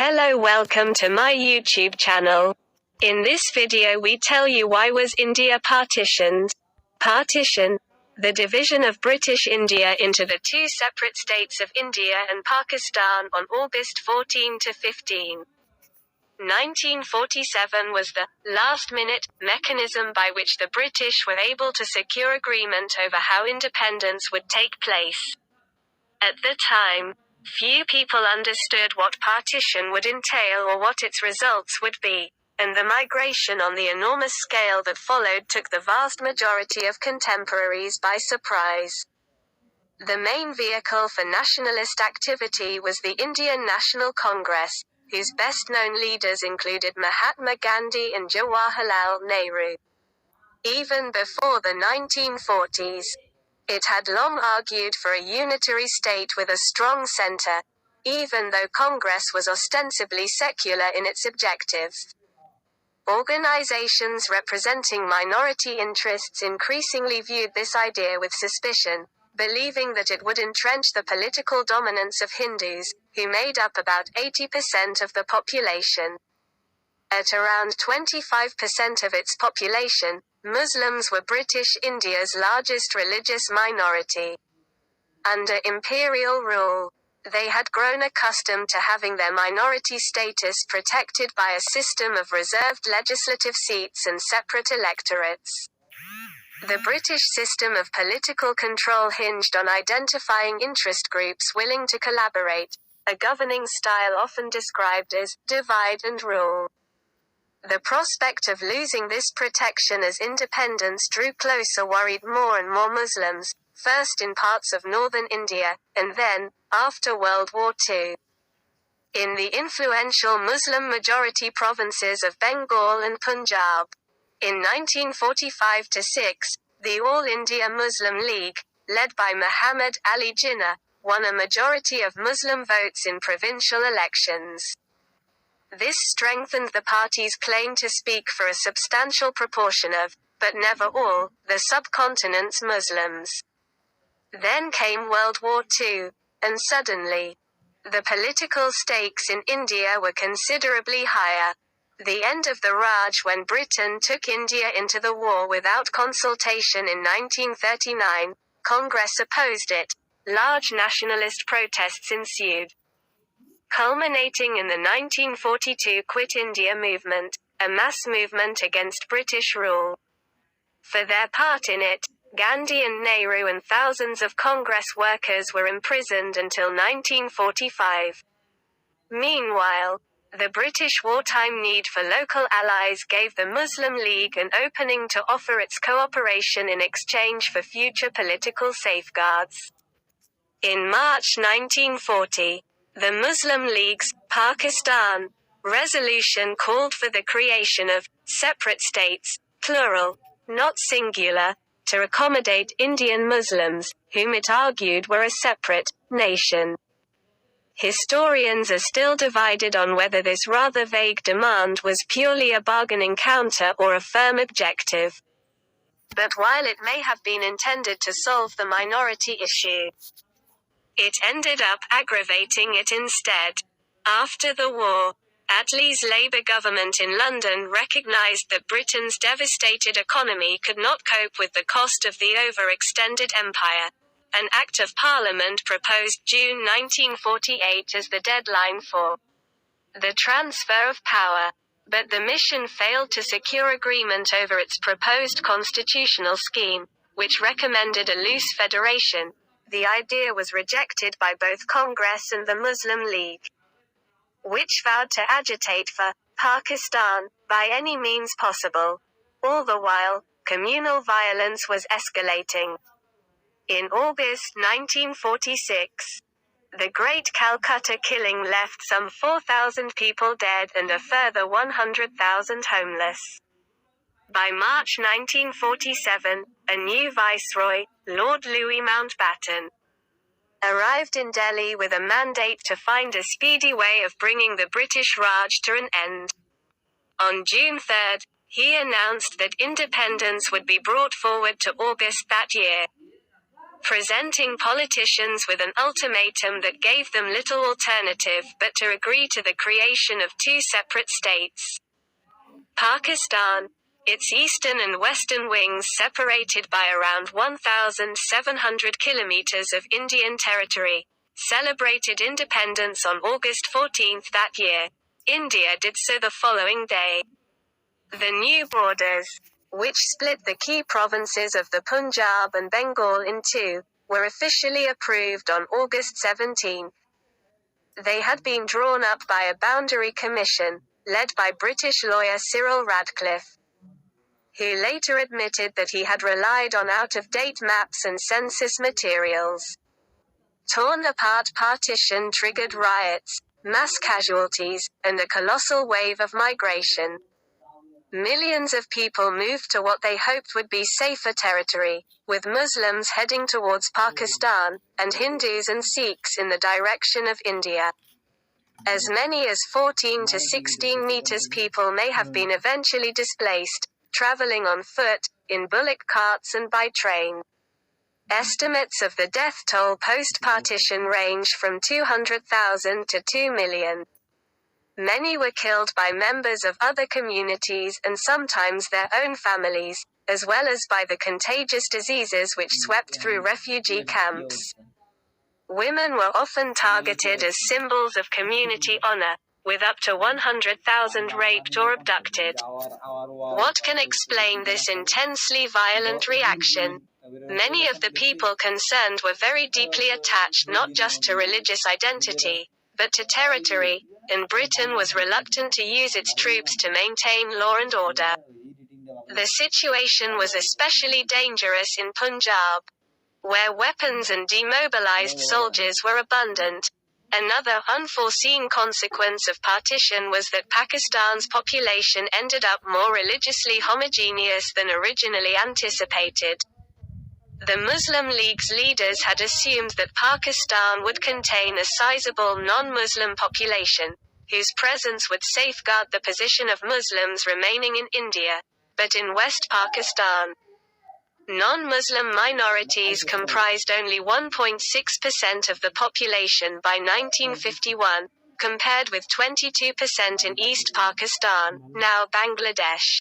Hello, welcome to my YouTube channel. In this video we tell you why was India partitioned. Partition, the division of British India into the two separate states of India and Pakistan on August 14 to 15. 1947 was the last-minute mechanism by which the British were able to secure agreement over how independence would take place. At the time, few people understood what partition would entail or what its results would be, and the migration on the enormous scale that followed took the vast majority of contemporaries by surprise. The main vehicle for nationalist activity was the Indian National Congress, whose best-known leaders included Mahatma Gandhi and Jawaharlal Nehru. Even before the 1940s, it had long argued for a unitary state with a strong center, even though Congress was ostensibly secular in its objectives. Organizations representing minority interests increasingly viewed this idea with suspicion, believing that it would entrench the political dominance of Hindus, who made up about 80% of the population. At around 25% of its population, Muslims were British India's largest religious minority. Under imperial rule, they had grown accustomed to having their minority status protected by a system of reserved legislative seats and separate electorates. The British system of political control hinged on identifying interest groups willing to collaborate, a governing style often described as divide and rule. The prospect of losing this protection as independence drew closer worried more and more Muslims, first in parts of northern India, and then, after World War II. In the influential Muslim-majority provinces of Bengal and Punjab. In 1945-6, the All India Muslim League, led by Muhammad Ali Jinnah, won a majority of Muslim votes in provincial elections. This strengthened the party's claim to speak for a substantial proportion of, but never all, the subcontinent's Muslims. Then came World War II, and suddenly, the political stakes in India were considerably higher. The end of the Raj when Britain took India into the war without consultation in 1939, Congress opposed it. Large nationalist protests ensued, culminating in the 1942 Quit India movement, a mass movement against British rule. For their part in it, Gandhi and Nehru and thousands of Congress workers were imprisoned until 1945. Meanwhile, the British wartime need for local allies gave the Muslim League an opening to offer its cooperation in exchange for future political safeguards. In March 1940, the Muslim League's Pakistan resolution called for the creation of separate states, plural, not singular, to accommodate Indian Muslims, whom it argued were a separate nation. Historians are still divided on whether this rather vague demand was purely a bargaining counter or a firm objective. But while it may have been intended to solve the minority issue, it ended up aggravating it instead. After the war, Attlee's Labour government in London recognised that Britain's devastated economy could not cope with the cost of the overextended empire. An Act of Parliament proposed June 1948 as the deadline for the transfer of power, but the mission failed to secure agreement over its proposed constitutional scheme, which recommended a loose federation. The idea was rejected by both Congress and the Muslim League, which vowed to agitate for Pakistan by any means possible. All the while, communal violence was escalating. In August 1946, the Great Calcutta killing left some 4,000 people dead and a further 100,000 homeless. By March 1947, a new viceroy, Lord Louis Mountbatten, arrived in Delhi with a mandate to find a speedy way of bringing the British Raj to an end. On June 3, he announced that independence would be brought forward to August that year. presenting politicians with an ultimatum that gave them little alternative but to agree to the creation of two separate states. Pakistan, its eastern and western wings separated by around 1,700 kilometers of Indian territory, celebrated independence on August 14 that year. India did so the following day. The new borders, which split the key provinces of the Punjab and Bengal in two, were officially approved on August 17. They had been drawn up by a boundary commission, led by British lawyer Cyril Radcliffe, who later admitted that he had relied on out-of-date maps and census materials. Torn apart partition triggered riots, mass casualties, and a colossal wave of migration. Millions of people moved to what they hoped would be safer territory, with Muslims heading towards Pakistan, and Hindus and Sikhs in the direction of India. As many as 14 to 16 meters people may have been eventually displaced, traveling on foot, in bullock carts and by train. Estimates of the death toll post-partition range from 200,000 to 2 million. Many were killed by members of other communities and sometimes their own families, as well as by the contagious diseases which swept through refugee camps. Women were often targeted as symbols of community honor, with up to 100,000 raped or abducted. What can explain this intensely violent reaction? Many of the people concerned were very deeply attached not just to religious identity, but to territory, and Britain was reluctant to use its troops to maintain law and order. The situation was especially dangerous in Punjab, where weapons and demobilized soldiers were abundant. Another unforeseen consequence of partition was that Pakistan's population ended up more religiously homogeneous than originally anticipated. The Muslim League's leaders had assumed that Pakistan would contain a sizable non-Muslim population, whose presence would safeguard the position of Muslims remaining in India, but in West Pakistan, non-Muslim minorities comprised only 1.6% of the population by 1951, compared with 22% in East Pakistan, now Bangladesh.